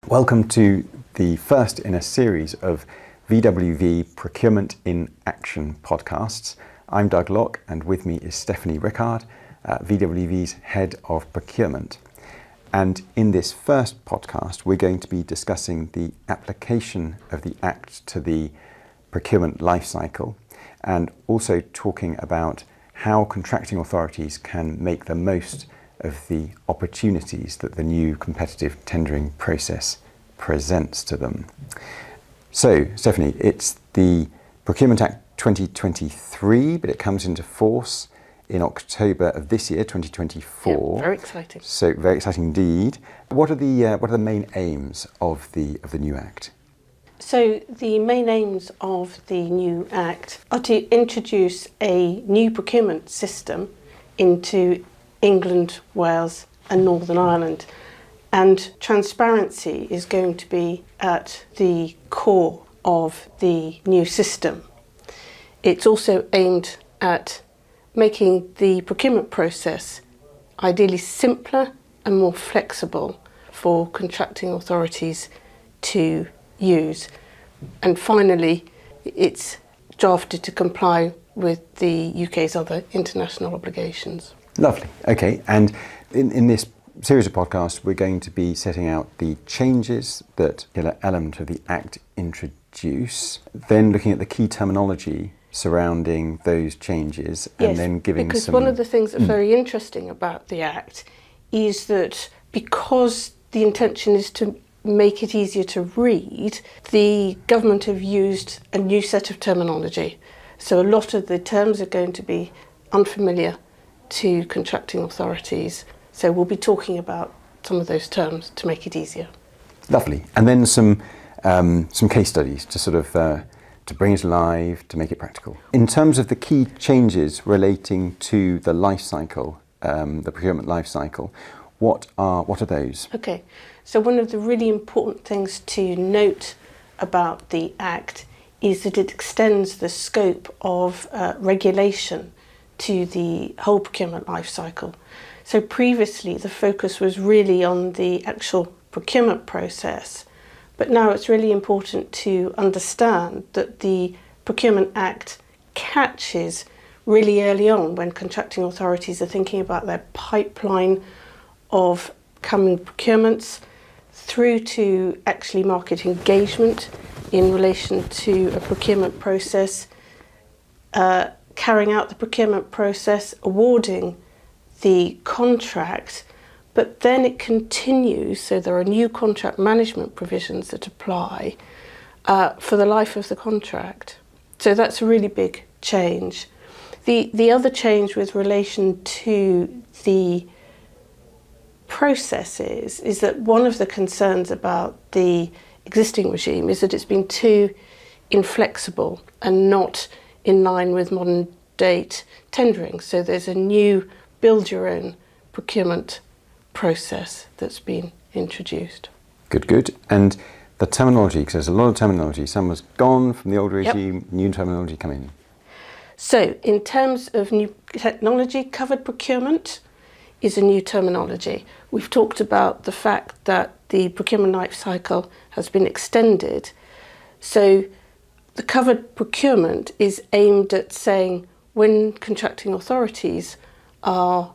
Welcome to the first in a series of VWV Procurement in Action podcasts. I'm Doug Locke, and with me is Stephanie Rickard, VWV's Head of Procurement. And in this first podcast, we're going to be discussing the application of the Act to the procurement lifecycle, and also talking about how contracting authorities can make the most of the opportunities that the new competitive tendering process presents to them. So, Stephanie, it's the Procurement Act 2023, but it comes into force in October of this year, 2024. Yeah, very exciting. So, very exciting indeed. What are the main aims of the new Act? So the main aims of the new Act are to introduce a new procurement system into England, Wales and Northern Ireland. And transparency is going to be at the core of the new system. It's also aimed at making the procurement process ideally simpler and more flexible for contracting authorities to use. And finally, it's drafted to comply with the UK's other international obligations. Lovely. Okay. And in this series of podcasts, we're going to be setting out the changes that particular element of the Act introduce, then looking at the key terminology surrounding those changes, and then giving because some... one of the things that's very interesting about the Act is that because the intention is to make it easier to read, the government have used a new set of terminology. So a lot of the terms are going to be unfamiliar to contracting authorities. So we'll be talking about some of those terms to make it easier. Lovely. And then some case studies to sort of to bring it alive, to make it practical. In terms of the key changes relating to the life cycle, the procurement life cycle, what are those? Okay. So one of the really important things to note about the Act is that it extends the scope of regulation to the whole procurement life cycle. So previously the focus was really on the actual procurement process, but now it's really important to understand that the Procurement Act catches really early on when contracting authorities are thinking about their pipeline of coming procurements through to actually market engagement in relation to a procurement process, carrying out the procurement process, awarding the contract, but then it continues, so there are new contract management provisions that apply for the life of the contract. So that's a really big change. The other change with relation to the processes is that one of the concerns about the existing regime is that it's been too inflexible and not in line with modern date tendering. So there's a new build your own procurement process that's been introduced. Good. And the terminology, because there's a lot of terminology, some was gone from the old regime, new terminology come in. So in terms of new technology, covered procurement is a new terminology. We've talked about the fact that the procurement life cycle has been extended. So the covered procurement is aimed at saying when contracting authorities are,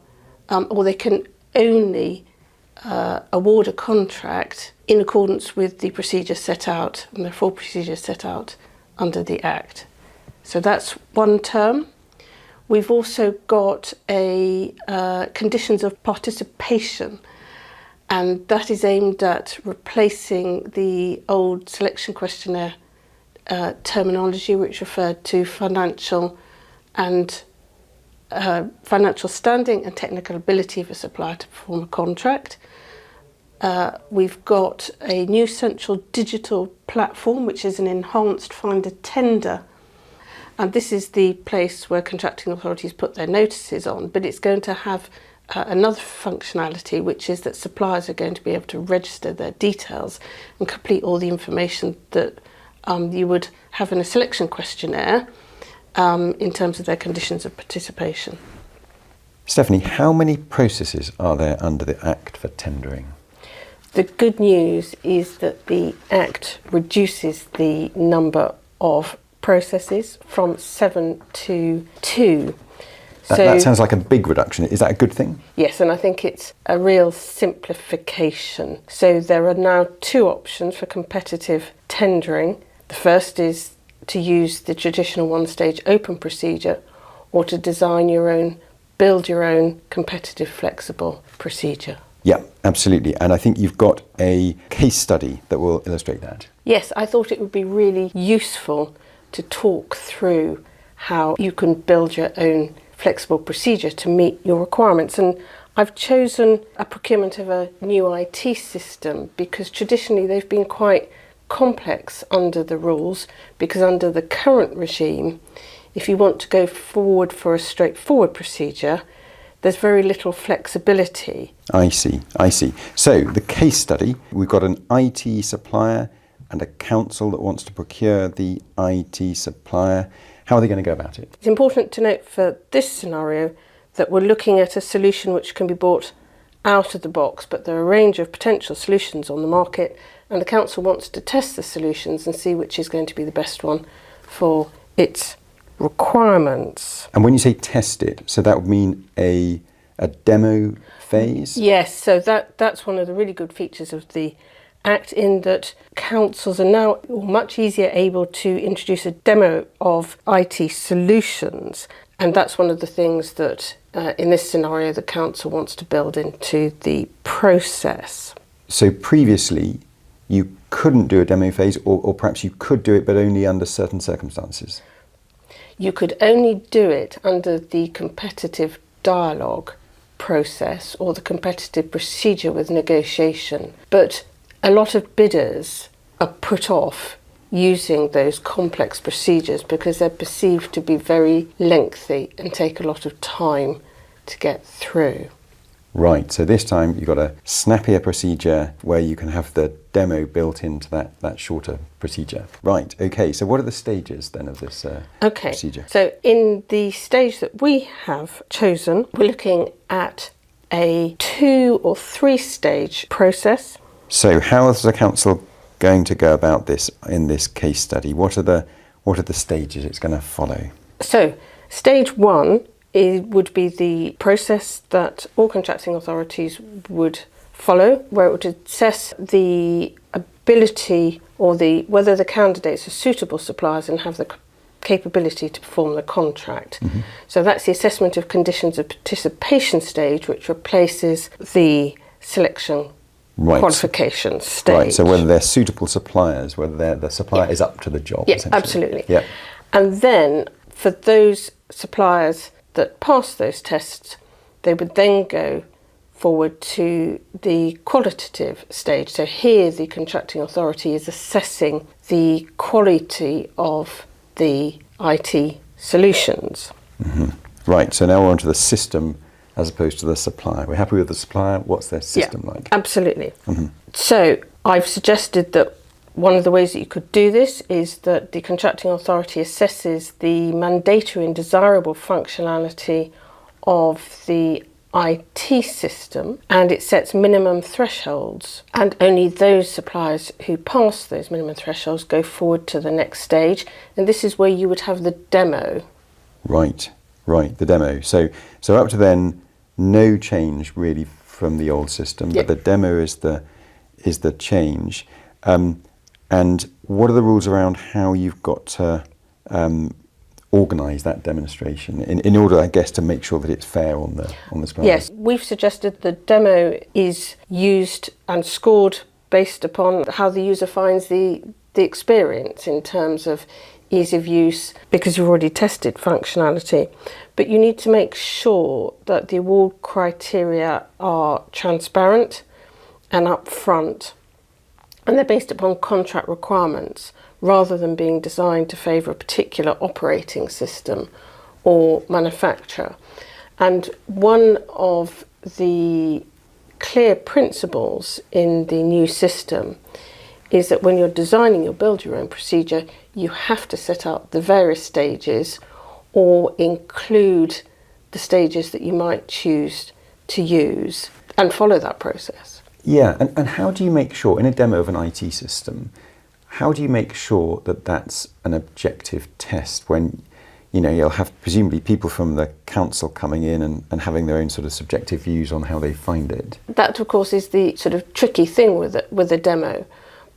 or they can only award a contract in accordance with the procedures set out, and the full procedures set out under the Act. So that's one term. We've also got a conditions of participation, and that is aimed at replacing the old selection questionnaire terminology, which referred to financial standing and technical ability of a supplier to perform a contract. We've got a new central digital platform, which is an enhanced find a tender. And this is the place where contracting authorities put their notices on, but it's going to have another functionality, which is that suppliers are going to be able to register their details and complete all the information that you would have in a selection questionnaire in terms of their conditions of participation. Stephanie, how many processes are there under the Act for tendering? The good news is that the Act reduces the number of processes from 7 to 2. That sounds like a big reduction. Is that a good thing? Yes, and I think it's a real simplification. So there are now 2 options for competitive tendering. The first is to use the traditional one-stage open procedure, or to design your own, build your own competitive flexible procedure. Yeah, absolutely. And I think you've got a case study that will illustrate that. Yes, I thought it would be really useful to talk through how you can build your own flexible procedure to meet your requirements. And I've chosen a procurement of a new IT system because traditionally they've been quite complex under the rules, because under the current regime, if you want to go forward for a straightforward procedure, there's very little flexibility. I see. So the case study, we've got an IT supplier and a council that wants to procure the IT supplier. How are they going to go about it? It's important to note for this scenario that we're looking at a solution which can be bought out of the box, but there are a range of potential solutions on the market, and the council wants to test the solutions and see which is going to be the best one for its requirements. And when you say test it, so that would mean a demo phase? Yes, so that's one of the really good features of the Act, in that councils are now much easier able to introduce a demo of IT solutions, and that's one of the things that in this scenario the council wants to build into the process. So previously you couldn't do a demo phase, or perhaps you could do it but only under certain circumstances? You could only do it under the competitive dialogue process or the competitive procedure with negotiation, but a lot of bidders are put off using those complex procedures because they're perceived to be very lengthy and take a lot of time to get through. Right, so this time you've got a snappier procedure where you can have the demo built into that shorter procedure. Right, okay, so what are the stages then of this procedure? So in the stage that we have chosen, we're looking at a 2 or 3 stage process. So how is the council going to go about this in this case study? What are the stages it's going to follow? So stage 1 would be the process that all contracting authorities would follow, where it would assess the ability or whether the candidates are suitable suppliers and have the capability to perform the contract. Mm-hmm. So that's the assessment of conditions of participation stage, which replaces the selection qualification stage. Right, so whether they're suitable suppliers, whether the supplier is up to the job. Yeah, absolutely. Yeah. And then for those suppliers that pass those tests, they would then go forward to the qualitative stage. So here the contracting authority is assessing the quality of the IT solutions. Mm-hmm. Right, so now we're onto the system as opposed to the supplier. We're happy with the supplier. What's their system like? Absolutely. Mm-hmm. So I've suggested that one of the ways that you could do this is that the contracting authority assesses the mandatory and desirable functionality of the IT system, and it sets minimum thresholds, and only those suppliers who pass those minimum thresholds go forward to the next stage, and this is where you would have the demo. Right, the demo. So up to then, no change really from the old system, but the demo is the change. And what are the rules around how you've got to organise that demonstration in order, I guess, to make sure that it's fair on the supplier? Yes, we've suggested the demo is used and scored based upon how the user finds the experience in terms of ease of use, because you've already tested functionality. But you need to make sure that the award criteria are transparent and upfront, and they're based upon contract requirements rather than being designed to favour a particular operating system or manufacturer. And one of the clear principles in the new system is that when you're designing your build your own procedure, you have to set out the various stages or include the stages that you might choose to use and follow that process. Yeah, and how do you make sure, in a demo of an IT system, how do you make sure that that's an objective test when, you'll have presumably people from the council coming in and having their own sort of subjective views on how they find it? That, of course, is the sort of tricky thing with a demo.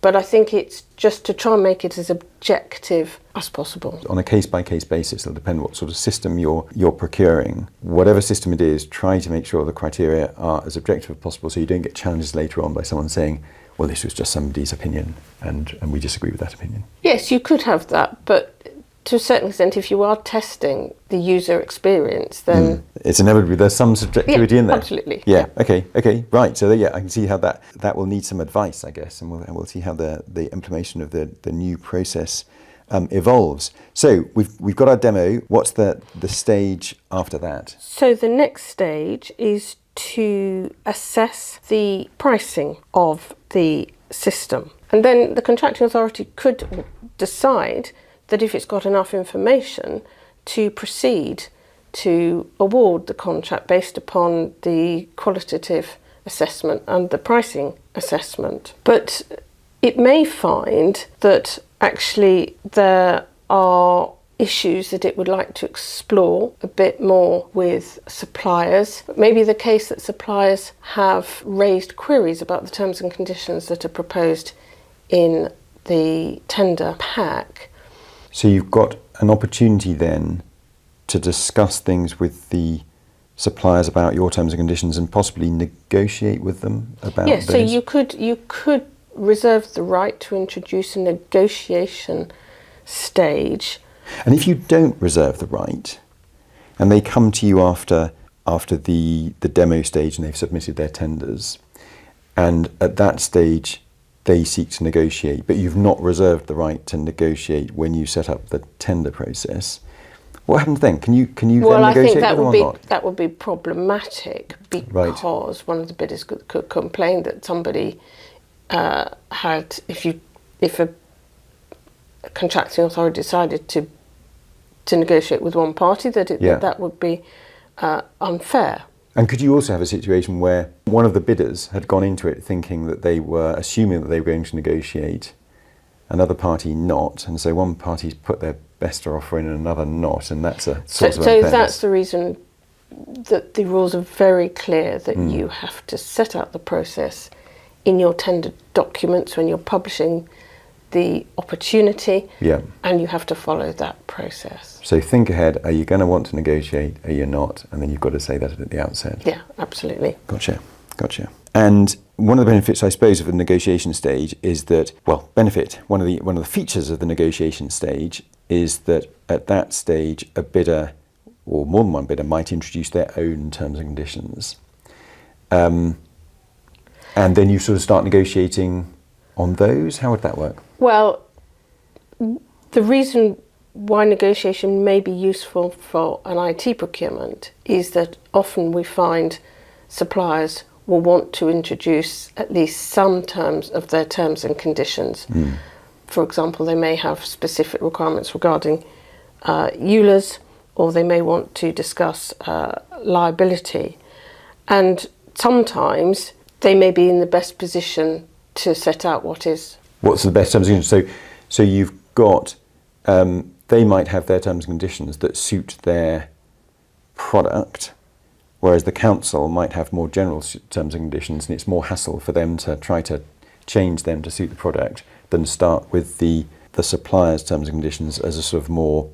But I think it's just to try and make it as objective as possible. On a case-by-case basis, it'll depend what sort of system you're procuring. Whatever system it is, try to make sure the criteria are as objective as possible so you don't get challenged later on by someone saying, well, this was just somebody's opinion and we disagree with that opinion. Yes, you could have that, but to a certain extent, if you are testing the user experience, then... It's inevitably, there's some subjectivity in there. Absolutely. Yeah, okay, right. So I can see how that will need some advice, I guess, and we'll see how the implementation of the new process evolves. So we've got our demo. What's the stage after that? So the next stage is to assess the pricing of the system. And then the contracting authority could decide that if it's got enough information to proceed to award the contract based upon the qualitative assessment and the pricing assessment. But it may find that actually there are issues that it would like to explore a bit more with suppliers. It may be the case that suppliers have raised queries about the terms and conditions that are proposed in the tender pack. So you've got an opportunity then to discuss things with the suppliers about your terms and conditions and possibly negotiate with them about yes, those? So you could reserve the right to introduce a negotiation stage. And if you don't reserve the right and they come to you after the demo stage and they've submitted their tenders, and at that stage they seek to negotiate, but you've not reserved the right to negotiate when you set up the tender process, what happens then? Can you then negotiate with them or not? That would be problematic because one of the bidders could complain that somebody had, if a contracting authority decided to negotiate with one party, that would be unfair. And could you also have a situation where one of the bidders had gone into it thinking that they were assuming that they were going to negotiate, another party not, and so one party's put their best offer in and another not, and that's a source of unfairness. So that's the reason that the rules are very clear that you have to set out the process in your tender documents when you're publishing the opportunity, and you have to follow that process. So think ahead, are you going to want to negotiate, are you not? And then you've got to say that at the outset. Yeah, absolutely. Gotcha. And one of the benefits, I suppose, of the negotiation stage is that, one of the features of the negotiation stage is that at that stage a bidder, or more than one bidder, might introduce their own terms and conditions. And then you sort of start negotiating on those. How would that work? Well, the reason why negotiation may be useful for an IT procurement is that often we find suppliers will want to introduce at least some terms of their terms and conditions. For example, they may have specific requirements regarding EULAs, or they may want to discuss liability. And sometimes they may be in the best position to set out what's the best terms and conditions. So you've got, they might have their terms and conditions that suit their product, whereas the council might have more general terms and conditions, and it's more hassle for them to try to change them to suit the product than start with the supplier's terms and conditions as a sort of more,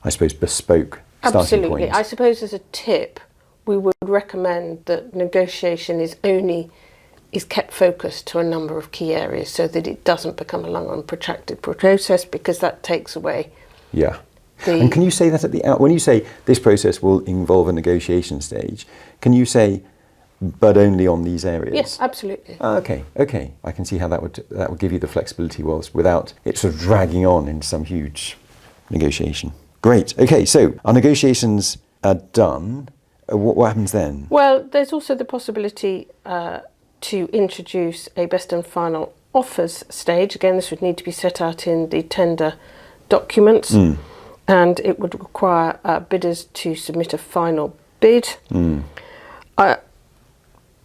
I suppose, bespoke starting point. Absolutely. I suppose as a tip, we would recommend that negotiation is kept focused to a number of key areas so that it doesn't become a long and protracted process, because that takes away. And can you say that when you say this process will involve a negotiation stage, can you say, but only on these areas? Yes, absolutely. Okay. I can see how that would give you the flexibility without it sort of dragging on into some huge negotiation. Great. Okay, so our negotiations are done. What happens then? Well, there's also the possibility to introduce a best and final offers stage. Again, this would need to be set out in the tender documents, and it would require bidders to submit a final bid.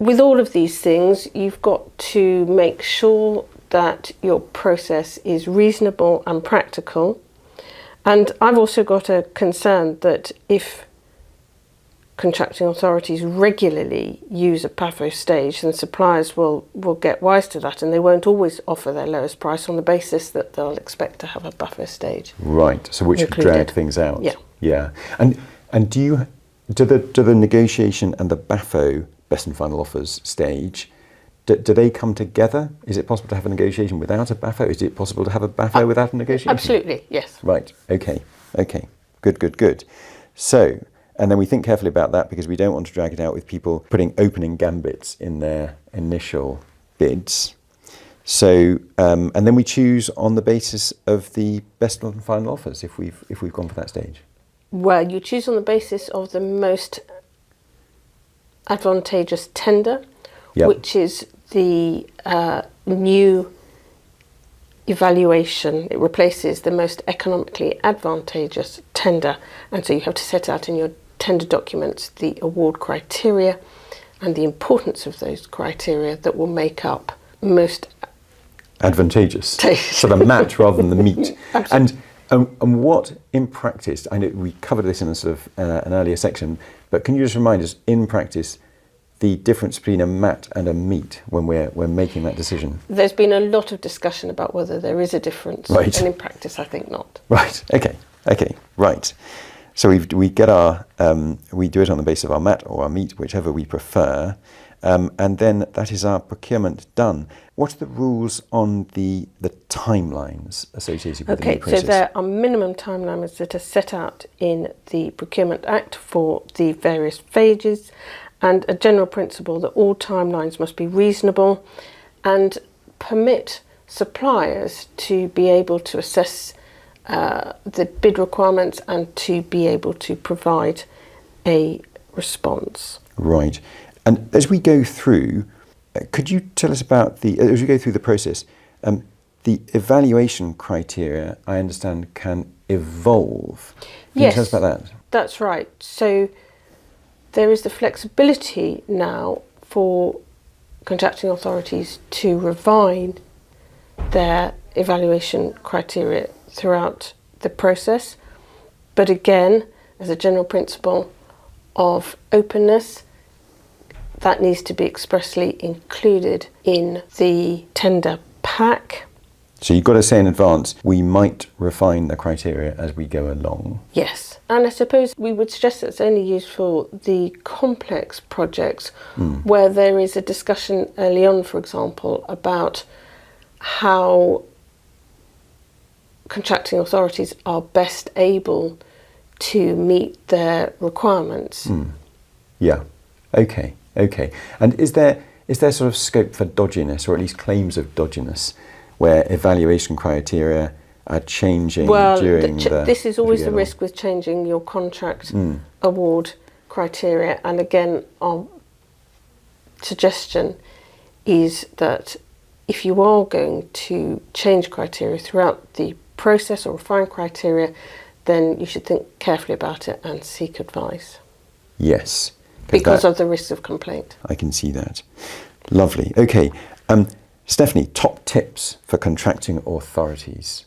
with all of these things, you've got to make sure that your process is reasonable and practical. And I've also got a concern that if contracting authorities regularly use a PAFO stage, then suppliers will get wise to that, and they won't always offer their lowest price on the basis that they'll expect to have a PAFO stage. Right, so which could drag things out. Yeah. Yeah. And do the negotiation and the BAFO, best and final offers stage, do they come together? Is it possible to have a negotiation without a BAFO? Is it possible to have a BAFO without a negotiation? Absolutely, yes. Right, okay. Good. So, and then we think carefully about that because we don't want to drag it out with people putting opening gambits in their initial bids. So, and then we choose on the basis of the best and final offers if we've gone for that stage. Well, you choose on the basis of the most advantageous tender, Yep. which is the new evaluation. It replaces the most economically advantageous tender, and so you have to set out in your tender documents the award criteria and the importance of those criteria that will make up most advantageous. So the match rather than the meat. And what in practice, I know we covered this in a sort of an earlier section, but can you just remind us in practice the difference between a mat and a meat when we're making that decision? There's been a lot of discussion about whether there is a difference, right. And in practice I think not. Right, okay, right. So we get we do it on the basis of our mat or our meat, whichever we prefer, and then that is our procurement done. What are the rules on the timelines associated with the new process? So there are minimum timelines that are set out in the Procurement Act for the various phases, and a general principle that all timelines must be reasonable and permit suppliers to be able to assess the bid requirements and to be able to provide a response. Right. And as we go through, could you tell us about as we go through the process, the evaluation criteria, I understand, can evolve. Can you tell us about that? That's right. So there is the flexibility now for contracting authorities to refine their evaluation criteria throughout the process. But again, as a general principle of openness, that needs to be expressly included in the tender pack. So you've got to say in advance, we might refine the criteria as we go along. Yes. And I suppose we would suggest that it's only used for the complex projects where there is a discussion early on, for example, about how contracting authorities are best able to meet their requirements. Yeah. Okay. And is there sort of scope for dodginess, or at least claims of dodginess, where evaluation criteria are changing during this is always the risk with changing your contract award criteria. And again, our suggestion is that if you are going to change criteria throughout the process or refine criteria, then you should think carefully about it and seek advice. Yes. Because of the risks of complaint. I can see that. Lovely. Okay. Stephanie, top tips for contracting authorities.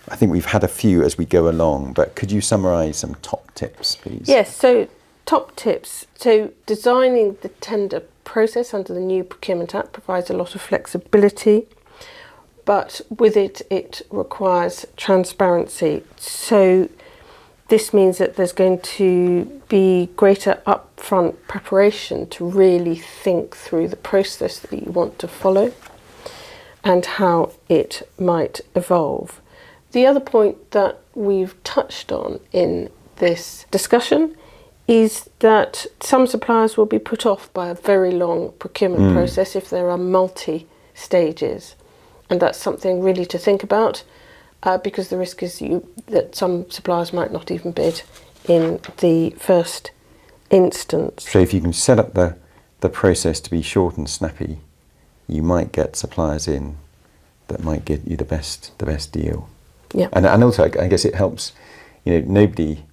I think we've had a few as we go along, but could you summarise some top tips, please? Yes, so top tips. So designing the tender process under the new Procurement Act provides a lot of flexibility, but with it requires transparency. So this means that there's going to be greater upfront preparation to really think through the process that you want to follow and how it might evolve. The other point that we've touched on in this discussion is that some suppliers will be put off by a very long procurement process if there are multi-stages. And that's something really to think about. Because the risk is that some suppliers might not even bid in the first instance. So if you can set up the process to be short and snappy, you might get suppliers in that might get you the best deal. Yeah. And also, I guess it helps. Nobody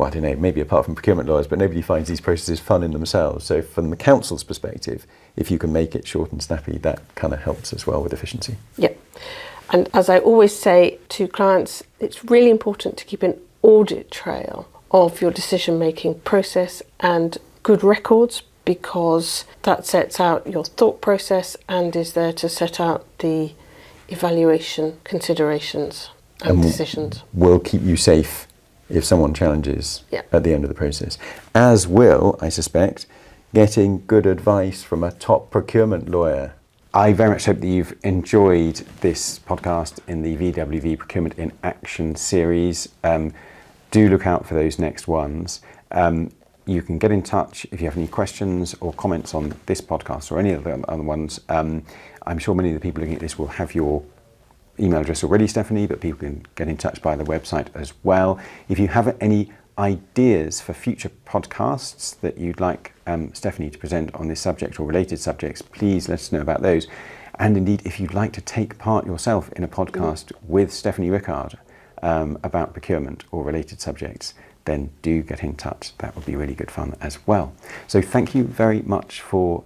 well, I don't know, maybe apart from procurement lawyers, but nobody finds these processes fun in themselves. So from the council's perspective, if you can make it short and snappy, that kind of helps as well with efficiency. Yeah. And as I always say to clients, it's really important to keep an audit trail of your decision-making process and good records, because that sets out your thought process and is there to set out the evaluation considerations and decisions. Will keep you safe if someone challenges Yeah. at the end of the process. As will, I suspect, getting good advice from a top procurement lawyer. I very much hope that you've enjoyed this podcast in the VWV Procurement in Action series. Do look out for those next ones. You can get in touch if you have any questions or comments on this podcast or any of the other ones. I'm sure many of the people looking at this will have your email address already, Stephanie, but people can get in touch by the website as well. If you have any ideas for future podcasts that you'd like Stephanie to present on this subject or related subjects, please let us know about those. And indeed, if you'd like to take part yourself in a podcast with Stephanie Rickard about procurement or related subjects, then do get in touch. That would be really good fun as well. So thank you very much for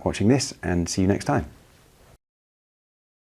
watching this, and see you next time.